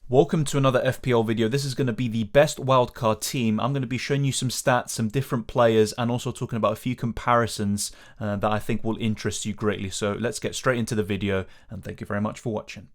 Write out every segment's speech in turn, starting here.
Welcome to another FPL video. This is going to be the best wildcard team. I'm going to be showing you some stats, some different players, and also talking about a few comparisons that I think will interest you greatly. So let's get straight into the video, and thank you very much for watching.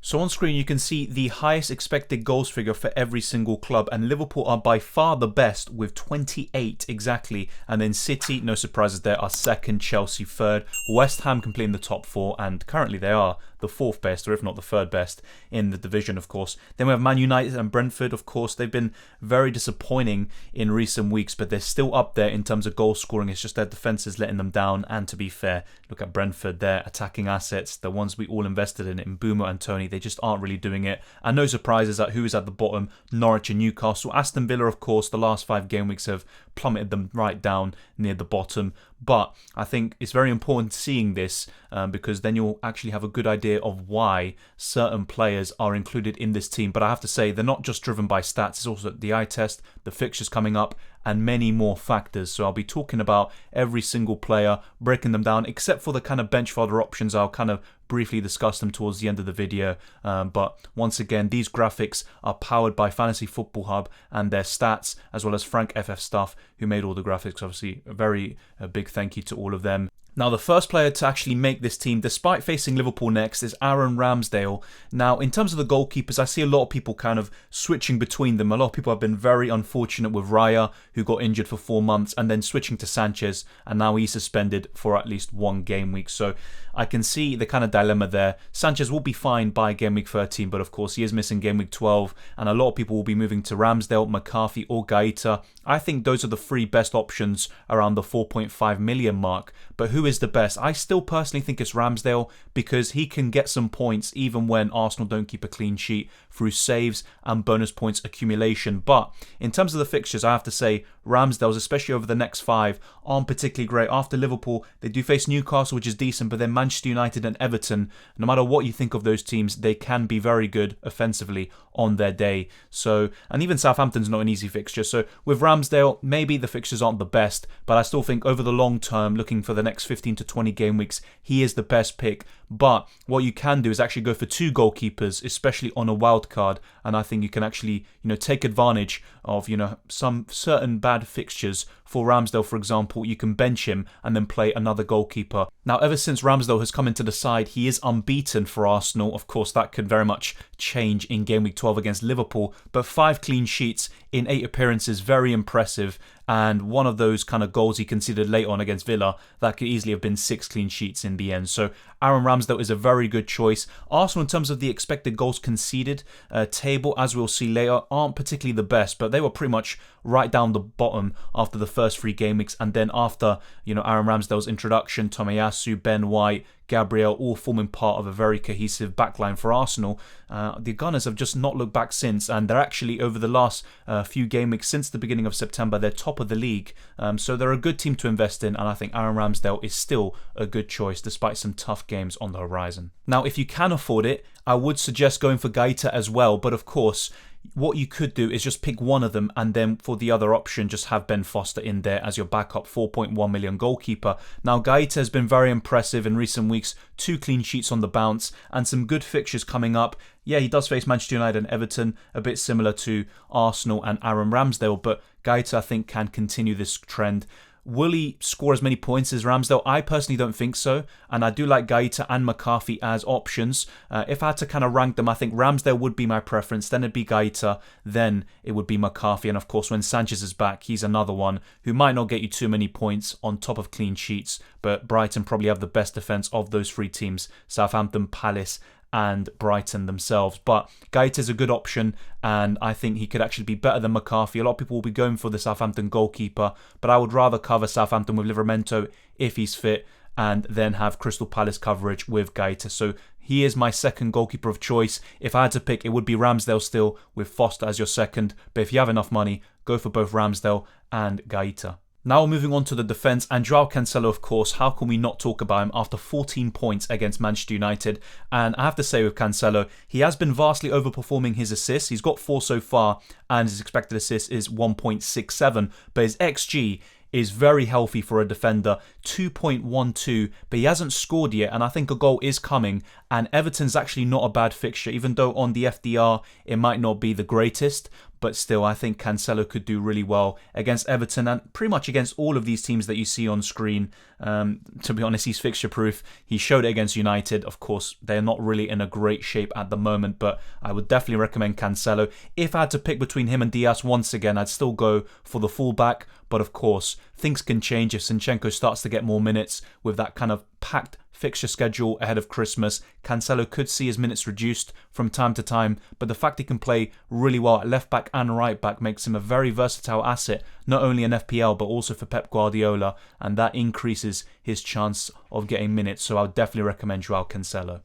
So on screen you can see the highest expected goals figure for every single club, and Liverpool are by far the best with 28 exactly, and then City, no surprises there, are second, Chelsea third, West Ham completing the top four, and currently they are the fourth best, or if not the third best in the division, of course. Then we have Man United and Brentford. Of course, they've been very disappointing in recent weeks, but they're still up there in terms of goal scoring. It's just their defence is letting them down, and to be fair, look at Brentford, their attacking assets, the ones we all invested in Mbeumo and Tony, they just aren't really doing it. And no surprises at who is at the bottom, Norwich and Newcastle. Aston Villa, of course, the last 5 game weeks have plummeted them right down near the bottom. But I think it's very important seeing this because then you'll actually have a good idea of why certain players are included in this team. But I have to say, they're not just driven by stats, it's also the eye test, the fixtures coming up, and many more factors. So I'll be talking about every single player, breaking them down, except for the kind of bench fodder options. I'll kind of briefly discuss them towards the end of the video. But once again, these graphics are powered by Fantasy Football Hub and their stats, as well as Frank FFStuff, who made all the graphics. Obviously, a very big thank you to all of them. Now, the first player to actually make this team, despite facing Liverpool next, is Aaron Ramsdale. Now, in terms of the goalkeepers, I see a lot of people kind of switching between them. A lot of people have been very unfortunate with Raya, who got injured for 4 months, and then switching to Sanchez, and now he's suspended for at least 1 game week. So I can see the kind of dilemma there. Sanchez will be fine by game week 13, but of course he is missing game week 12, and a lot of people will be moving to Ramsdale, McCarthy, or Gaeta. I think those are the 3 best options around the 4.5 million mark. But who is the best? I still personally think it's Ramsdale, because he can get some points even when Arsenal don't keep a clean sheet through saves and bonus points accumulation. But in terms of the fixtures, I have to say Ramsdale's, especially over the next 5, aren't particularly great. After Liverpool, they do face Newcastle, which is decent, but then Manchester United and Everton, no matter what you think of those teams, they can be very good offensively on their day. So, and even Southampton's not an easy fixture. So with Ramsdale, maybe the fixtures aren't the best, but I still think over the long term, looking for the next 15 to 20 game weeks, he is the best pick. But what you can do is actually go for 2 goalkeepers, especially on a wild card, and I think you can actually, take advantage of, some certain bad fixtures. For Ramsdale, for example, you can bench him and then play another goalkeeper. Now, ever since Ramsdale has come into the side, he is unbeaten for Arsenal. Of course, that could very much change in game week 12 against Liverpool, but 5 clean sheets in 8 appearances, very impressive. And one of those kind of goals he conceded late on against Villa, that could easily have been 6 clean sheets in the end. So Aaron Ramsdale is a very good choice. Arsenal, in terms of the expected goals conceded table, as we'll see later, aren't particularly the best, but they were pretty much right down the bottom after the first 3 game weeks. And then after, Aaron Ramsdale's introduction, Tomiyasu, Ben White, Gabriel, all forming part of a very cohesive backline for Arsenal. The Gunners have just not looked back since, and they're actually, over the last few game weeks since the beginning of September, they're top of the league. So they're a good team to invest in, and I think Aaron Ramsdale is still a good choice despite some tough games on the horizon. Now, if you can afford it, I would suggest going for Gaeta as well, but of course, what you could do is just pick one of them, and then for the other option, just have Ben Foster in there as your backup 4.1 million goalkeeper. Now, Gaeta has been very impressive in recent weeks, 2 clean sheets on the bounce, and some good fixtures coming up. Yeah, he does face Manchester United and Everton, a bit similar to Arsenal and Aaron Ramsdale, but Gaeta, I think, can continue this trend. Will he score as many points as Ramsdale? I personally don't think so, and I do like Gaeta and McCarthy as options. If I had to kind of rank them, I think Ramsdale would be my preference, then it'd be Gaeta, then it would be McCarthy, and of course when Sanchez is back, he's another one who might not get you too many points on top of clean sheets, but Brighton probably have the best defence of those 3 teams, Southampton, Palace and Brighton themselves. But Gaeta is a good option, and I think he could actually be better than McCarthy. A lot of people will be going for the Southampton goalkeeper, but I would rather cover Southampton with Livramento if he's fit, and then have Crystal Palace coverage with Gaeta. So he is my second goalkeeper of choice. If I had to pick, it would be Ramsdale still, with Foster as your second. But if you have enough money, go for both Ramsdale and Gaeta. Now moving on to the defence, and Joao Cancelo, of course, how can we not talk about him after 14 points against Manchester United? And I have to say with Cancelo, he has been vastly overperforming his assists. He's got 4 so far, and his expected assist is 1.67, but his XG is very healthy for a defender, 2.12, but he hasn't scored yet, and I think a goal is coming, and Everton's actually not a bad fixture, even though on the FDR it might not be the greatest, but still I think Cancelo could do really well against Everton and pretty much against all of these teams that you see on screen. To be honest, he's fixture proof. He showed it against United. Of course, they're not really in a great shape at the moment, but I would definitely recommend Cancelo. If I had to pick between him and Diaz once again, I'd still go for the fullback, but of course, things can change if Zinchenko starts to get more minutes with that kind of packed fixture schedule ahead of Christmas. Cancelo could see his minutes reduced from time to time, but the fact he can play really well at left back and right back makes him a very versatile asset, not only in FPL but also for Pep Guardiola, and that increases his chance of getting minutes, so I would definitely recommend Joao Cancelo.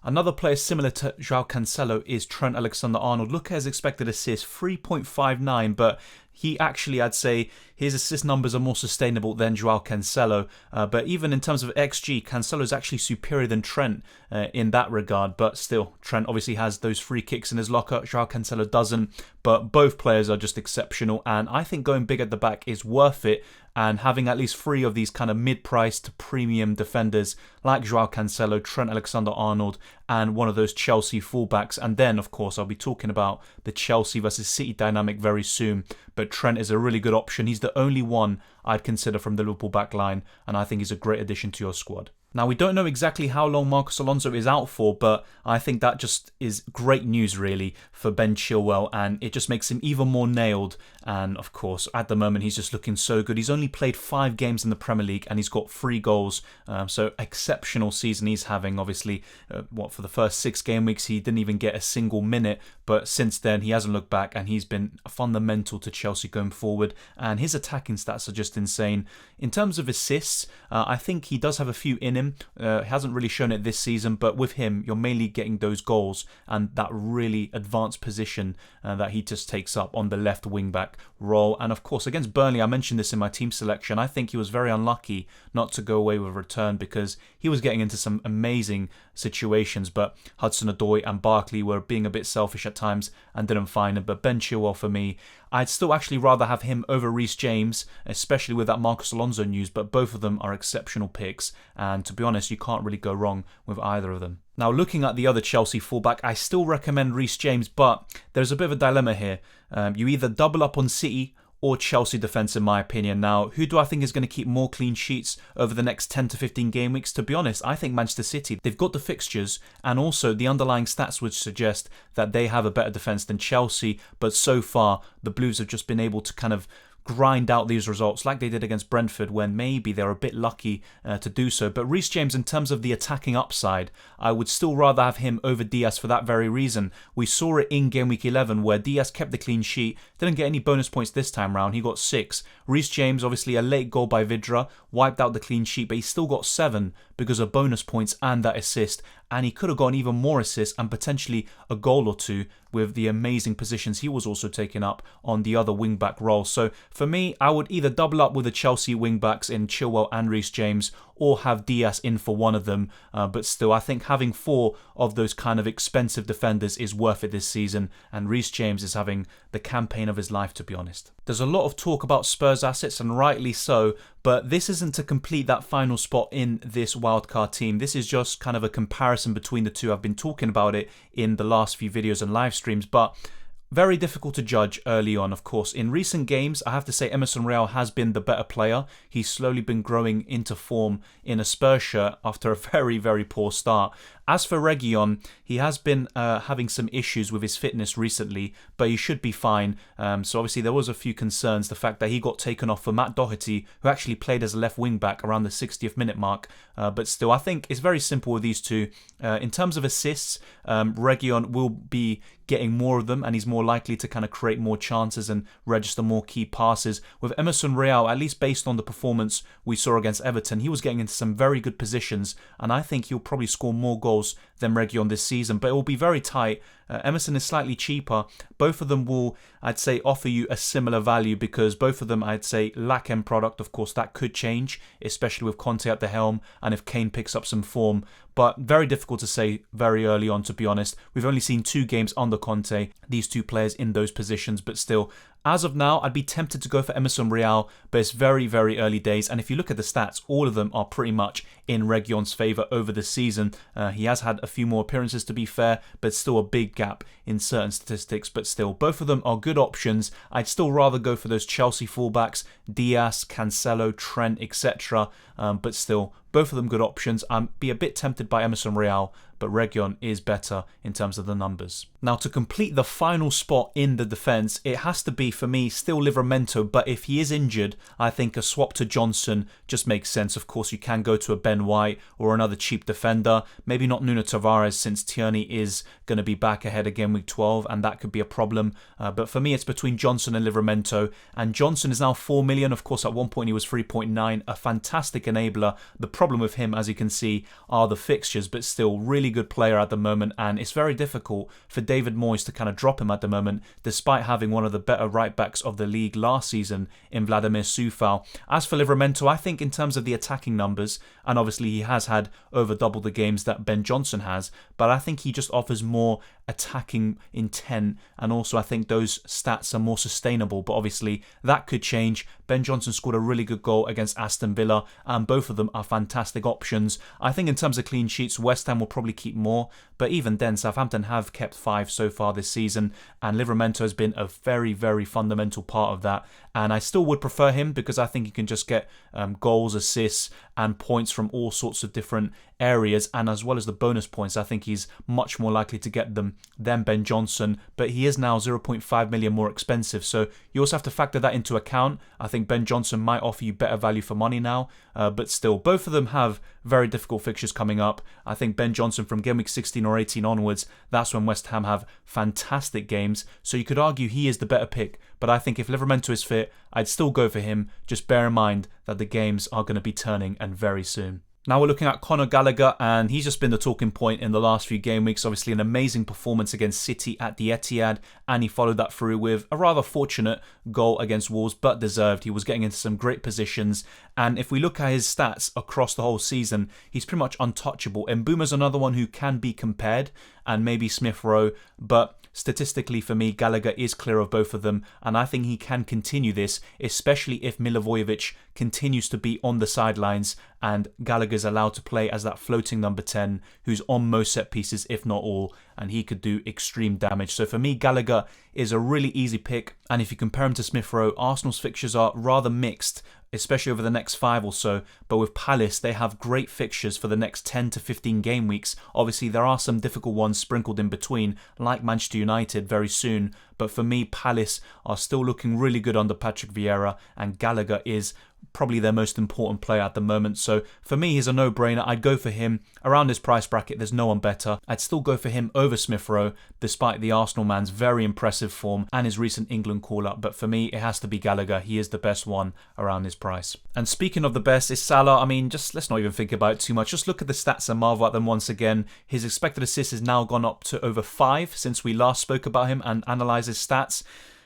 Another player similar to Joao Cancelo is Trent Alexander-Arnold. Look at his expected assist, 3.59, but he actually, I'd say, his assist numbers are more sustainable than Joao Cancelo. But even in terms of XG, Cancelo is actually superior than Trent in that regard. But still, Trent obviously has those free kicks in his locker. Joao Cancelo doesn't. But both players are just exceptional. And I think going big at the back is worth it. And having at least 3 of these kind of mid-priced to premium defenders like Joao Cancelo, Trent Alexander-Arnold, and one of those Chelsea fullbacks. And then, of course, I'll be talking about the Chelsea versus City dynamic very soon. But Trent is a really good option. He's the only one I'd consider from the Liverpool back line, and I think he's a great addition to your squad. Now, we don't know exactly how long Marcos Alonso is out for, but I think that just is great news, really, for Ben Chilwell, and it just makes him even more nailed. And, of course, at the moment, he's just looking so good. He's only played 5 games in the Premier League, and he's got 3 goals. So, exceptional season he's having. Obviously, for the first 6 game weeks, he didn't even get a single minute, but since then, he hasn't looked back, and he's been fundamental to Chelsea going forward. And his attacking stats are just insane. In terms of assists, I think he does have a few in him. He hasn't really shown it this season, but with him, you're mainly getting those goals and that really advanced position that he just takes up on the left wing-back role. And of course, against Burnley, I mentioned this in my team selection, I think he was very unlucky not to go away with a return because he was getting into some amazing situations, but Hudson-Odoi and Barkley were being a bit selfish at times and didn't find him. But Ben Chilwell, for me, I'd still actually rather have him over Reece James, especially with that Marcos Alonso news, but both of them are exceptional picks, and to be honest, you can't really go wrong with either of them. Now, looking at the other Chelsea fullback, I still recommend Reece James, but there's a bit of a dilemma here. You either double up on City or Chelsea defence, in my opinion. Now, who do I think is going to keep more clean sheets over the next 10 to 15 game weeks? To be honest, I think Manchester City. They've got the fixtures, and also the underlying stats would suggest that they have a better defence than Chelsea, but so far, the Blues have just been able to kind of grind out these results like they did against Brentford when maybe they're a bit lucky to do so. But Reece James, in terms of the attacking upside, I would still rather have him over Diaz for that very reason. We saw it in Game Week 11 where Diaz kept the clean sheet, didn't get any bonus points this time round, he got 6. Reece James, obviously a late goal by Vidra, wiped out the clean sheet, but he still got 7 because of bonus points and that assist, and he could have gotten even more assists and potentially a goal or 2 with the amazing positions he was also taking up on the other wing-back role. So for me, I would either double up with the Chelsea wing-backs in Chilwell and Reece James, or have Diaz in for one of them. But still, I think having 4 of those kind of expensive defenders is worth it this season, and Reece James is having the campaign of his life, to be honest. There's a lot of talk about Spurs assets, and rightly so, but this isn't to complete that final spot in this wildcard team. This is just kind of a comparison between the two. I've been talking about it in the last few videos and live streams, but very difficult to judge early on, of course. In recent games, I have to say Emerson has been the better player. He's slowly been growing into form in a Spurs shirt after a very, very poor start. As for Reguilon, he has been having some issues with his fitness recently, but he should be fine. So obviously there was a few concerns. The fact that he got taken off for Matt Doherty, who actually played as a left wing back around the 60th minute mark. But still, I think it's very simple with these two. In terms of assists, Reguilon will be getting more of them, and he's more likely to kind of create more chances and register more key passes. With Emerson, at least based on the performance we saw against Everton, he was getting into some very good positions, and I think he'll probably score more goals than Reguilon this season, but it will be very tight. Emerson is slightly cheaper. Both of them will, I'd say, offer you a similar value because both of them, I'd say, lack end product. Of course, that could change, especially with Conte at the helm and if Kane picks up some form. But very difficult to say very early on, to be honest. We've only seen 2 games under Conte, these 2 players in those positions, but still, as of now, I'd be tempted to go for Emerson Real, but it's very, very early days. And if you look at the stats, all of them are pretty much in Reguilon's favour over the season. He has had a few more appearances, to be fair, but still a big gap in certain statistics. But still, both of them are good options. I'd still rather go for those Chelsea fullbacks, Diaz, Cancelo, Trent, etc. But still, both of them good options. I'd be a bit tempted by Emerson Real, but Reguilon is better in terms of the numbers. Now, to complete the final spot in the defence, it has to be, for me, still Livramento, but if he is injured, I think a swap to Johnson just makes sense. Of course, you can go to a Ben White or another cheap defender, maybe not Nuno Tavares since Tierney is going to be back ahead again week 12, and that could be a problem. But for me, it's between Johnson and Livramento, and Johnson is now 4 million. Of course, at one point he was 3.9, a fantastic enabler. The problem with him, as you can see, are the fixtures, but still really good player at the moment, and it's very difficult for David Moyes to kind of drop him at the moment, despite having one of the better right backs of the league last season in Vladimir Coufal. As for Livramento, I think in terms of the attacking numbers, and obviously he has had over double the games that Ben Johnson has, but I think he just offers more attacking intent, and also I think those stats are more sustainable, but obviously that could change. Ben Johnson scored a really good goal against Aston Villa, and both of them are fantastic options. I think in terms of clean sheets, West Ham will probably keep more, but even then, Southampton have kept 5 so far this season, and Livramento has been a very, very fundamental part of that, and I still would prefer him because I think he can just get goals, assists, and points from all sorts of different areas, and as well as the bonus points, I think he's much more likely to get them than Ben Johnson, but he is now 0.5 million more expensive, so you also have to factor that into account. I think Ben Johnson might offer you better value for money now, but still, both of them have very difficult fixtures coming up. I think Ben Johnson from game week 16 or 18 onwards, that's when West Ham have fantastic games, so you could argue he is the better pick, but I think if Livramento is fit, I'd still go for him. Just bear in mind that the games are going to be turning, and very soon. Now we're looking at Conor Gallagher, and he's just been the talking point in the last few game weeks. Obviously an amazing performance against City at the Etihad, and he followed that through with a rather fortunate goal against Wolves, but deserved. He was getting into some great positions, and if we look at his stats across the whole season, he's pretty much untouchable. Mbuma's another one who can be compared, and maybe Smith Rowe, but statistically for me, Gallagher is clear of both of them, and I think he can continue this, especially if Milivojevic continues to be on the sidelines and Gallagher's allowed to play as that floating number 10 who's on most set pieces, if not all, and he could do extreme damage. So for me, Gallagher is a really easy pick, and if you compare him to Smith Rowe, Arsenal's fixtures are rather mixed, especially over the next 5 or so, but with Palace they have great fixtures for the next 10 to 15 game weeks. Obviously there are some difficult ones sprinkled in between, like Manchester United very soon, but for me Palace are still looking really good under Patrick Vieira, and Gallagher is probably their most important player at the moment. So for me, he's a no-brainer. I'd go for him. Around this price bracket, there's no one better. I'd still go for him over Smith Rowe, despite the Arsenal man's very impressive form and his recent England call-up. But for me, it has to be Gallagher. He is the best one around this price. And speaking of the best, is Salah. I mean, just let's not even think about it too much. Just look at the stats and marvel at them once again. His expected assists has now gone up to over 5 since we last spoke about him and analysed his stats.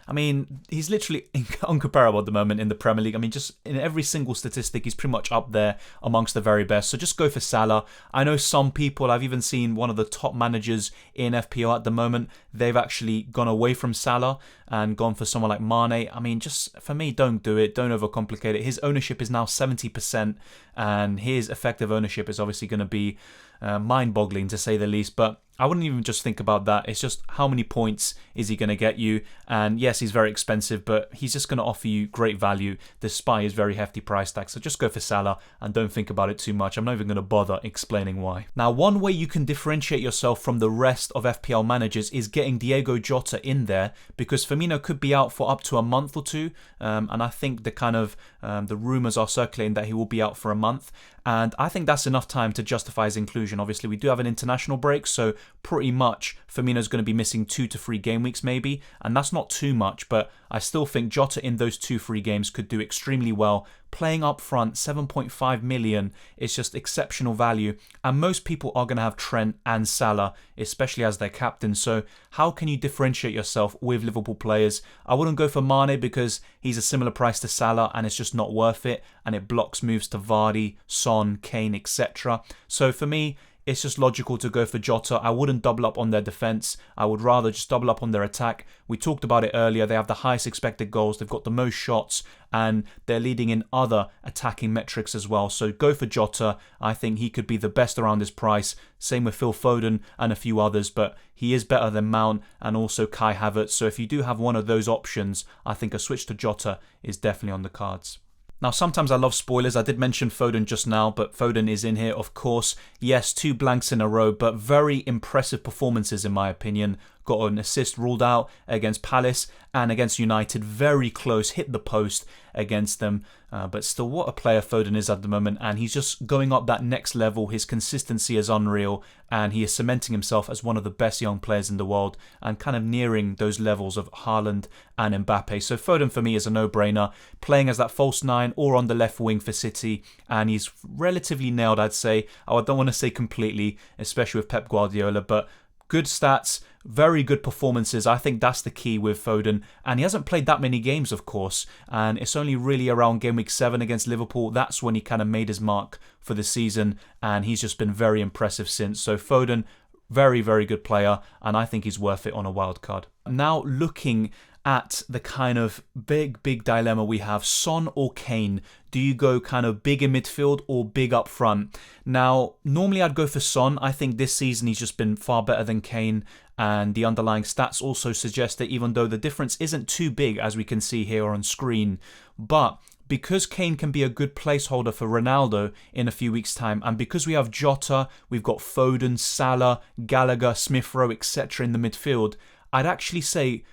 I mean, he's literally uncomparable at the moment in the Premier League. I mean, just in every single statistic, he's pretty much up there amongst the very best. So just go for Salah. I know some people, I've even seen one of the top managers in FPL at the moment, they've actually gone away from Salah and gone for someone like Mane. I mean, just for me, don't do it. Don't overcomplicate it. His ownership is now 70%, and his effective ownership is obviously going to be mind-boggling to say the least, but I wouldn't even just think about that. It's just how many points is he going to get you, and yes, he's very expensive, but he's just going to offer you great value despite his very hefty price tag. So just go for Salah and don't think about it too much. I'm not even going to bother explaining why. Now, one way you can differentiate yourself from the rest of FPL managers is getting Diego Jota in there, because Firmino could be out for up to a month or two, and I think the rumours are circulating that he will be out for a month, and I think that's enough time to justify his inclusion. Obviously, we do have an international break, so pretty much Firmino's going to be missing 2 to 3 game weeks maybe, and that's not too much, but I still think Jota in those 2-3 games could do extremely well. Playing up front, 7.5 million is just exceptional value, and most people are going to have Trent and Salah, especially as their captain, so how can you differentiate yourself with Liverpool players? I wouldn't go for Mane because he's a similar price to Salah and it's just not worth it, and it blocks moves to Vardy, Son, Kane, etc. So for me, it's just logical to go for Jota. I wouldn't double up on their defence. I would rather just double up on their attack. We talked about it earlier. They have the highest expected goals. They've got the most shots. And they're leading in other attacking metrics as well. So go for Jota. I think he could be the best around this price. Same with Phil Foden and a few others. But he is better than Mount and also Kai Havertz. So if you do have one of those options, I think a switch to Jota is definitely on the cards. Now, sometimes I love spoilers. I did mention Foden just now, but Foden is in here, of course. Yes, 2 blanks in a row, but very impressive performances in my opinion. Got an assist ruled out against Palace and against United. Very close, hit the post against them. But still, what a player Foden is at the moment. And he's just going up that next level. His consistency is unreal. And he is cementing himself as one of the best young players in the world. And kind of nearing those levels of Haaland and Mbappe. So Foden for me is a no-brainer. Playing as that false 9 or on the left wing for City. And he's relatively nailed, I'd say. I don't want to say completely, especially with Pep Guardiola. But good stats, very good performances. I think that's the key with Foden. And he hasn't played that many games, of course. And it's only really around game week 7 against Liverpool. That's when he kind of made his mark for the season. And he's just been very impressive since. So Foden, very, very good player. And I think he's worth it on a wild card. Now looking at the kind of big dilemma we have, Son or Kane. Do you go kind of big in midfield or big up front? Now, normally I'd go for Son. I think this season he's just been far better than Kane, and the underlying stats also suggest that even though the difference isn't too big, as we can see here on screen, but because Kane can be a good placeholder for Ronaldo in a few weeks' time, and because we have Jota, we've got Foden, Salah, Gallagher, Smith Rowe, etc. in the midfield, I'd actually say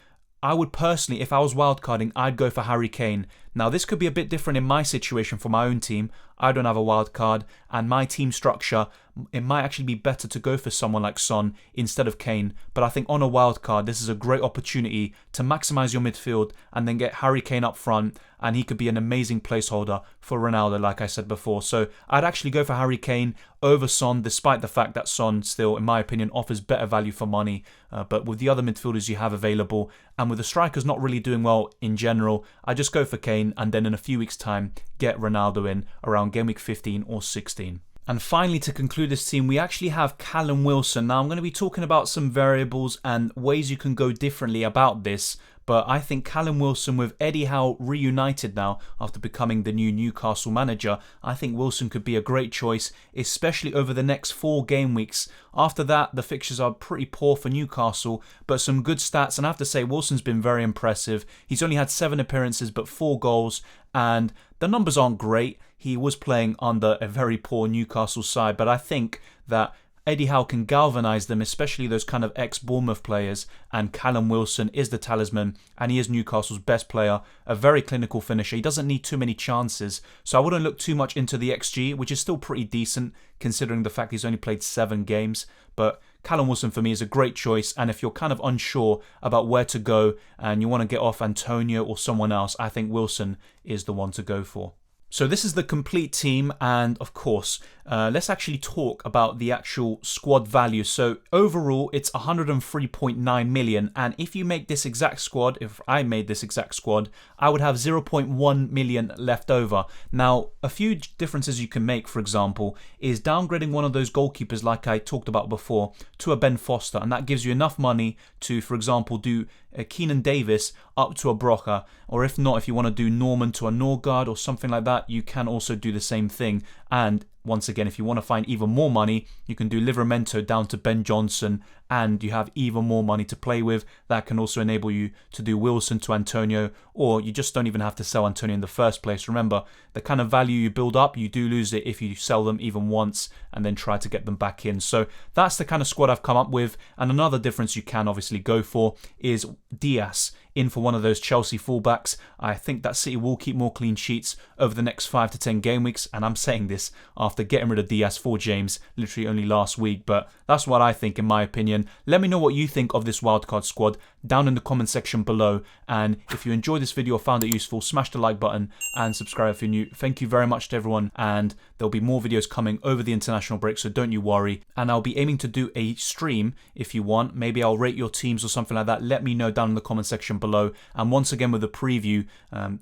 I would personally, if I was wildcarding, I'd go for Harry Kane. Now, this could be a bit different in my situation for my own team. I don't have a wildcard, and my team structure, it might actually be better to go for someone like Son instead of Kane. But I think on a wildcard, this is a great opportunity to maximise your midfield and then get Harry Kane up front, and he could be an amazing placeholder for Ronaldo, like I said before. So I'd actually go for Harry Kane over Son, despite the fact that Son still, in my opinion, offers better value for money. But with the other midfielders you have available, and with the strikers not really doing well in general, I just go for Kane, and then in a few weeks' time, get Ronaldo in around game week 15 or 16. And finally, to conclude this team, we actually have Callum Wilson. Now, I'm going to be talking about some variables and ways you can go differently about this. But I think Callum Wilson, with Eddie Howe reunited now after becoming the new Newcastle manager, I think Wilson could be a great choice, especially over the next 4 game weeks. After that, the fixtures are pretty poor for Newcastle, but some good stats. And I have to say, Wilson's been very impressive. He's only had 7 appearances, but 4 goals. And the numbers aren't great. He was playing under a very poor Newcastle side, but I think that Eddie Howe can galvanise them, especially those kind of ex-Bournemouth players, and Callum Wilson is the talisman, and he is Newcastle's best player, a very clinical finisher. He doesn't need too many chances, so I wouldn't look too much into the XG, which is still pretty decent, considering the fact he's only played 7 games, but Callum Wilson for me is a great choice, and if you're kind of unsure about where to go, and you want to get off Antonio or someone else, I think Wilson is the one to go for. So this is the complete team, and of course, let's actually talk about the actual squad value. So overall, it's 103.9 million, and if you make this exact squad, if I made this exact squad, I would have 0.1 million left over. Now, a few differences you can make, for example, is downgrading one of those goalkeepers like I talked about before to a Ben Foster, and that gives you enough money to, for example, do Keenan Davis up to a Broca, or if not, if you want to do Norman to a Norgard or something like that, you can also do the same thing. And once again, if you want to find even more money, you can do Livramento down to Ben Johnson, and you have even more money to play with. That can also enable you to do Wilson to Antonio, or you just don't even have to sell Antonio in the first place. Remember, the kind of value you build up, you do lose it if you sell them even once and then try to get them back in. So that's the kind of squad I've come up with. And another difference you can obviously go for is Diaz in for one of those Chelsea fullbacks. I think that City will keep more clean sheets over the next 5 to 10 game weeks, and I'm saying this after getting rid of Diaz for James literally only last week, but that's what I think in my opinion. Let me know what you think of this wildcard squad down in the comment section below, and if you enjoyed this video or found it useful, smash the like button and subscribe if you're new. Thank you very much to everyone, and there'll be more videos coming over the international break, so don't you worry. And I'll be aiming to do a stream if you want. Maybe I'll rate your teams or something like that. Let me know down in the comment section below. And once again with a preview,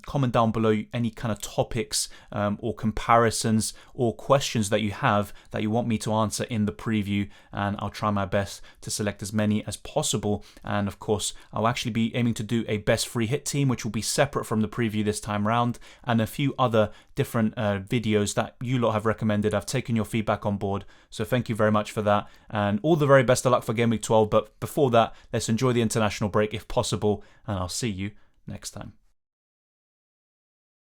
comment down below any kind of topics or comparisons or questions that you have that you want me to answer in the preview, and I'll try my best to select as many as possible. And of course, I'll actually be aiming to do a best free hit team, which will be separate from the preview this time round, and a few other different videos that you lot have recommended. I've taken your feedback on board, so thank you very much for that, and all the very best of luck for Game Week 12. But before that, let's enjoy the international break if possible, and I'll see you next time.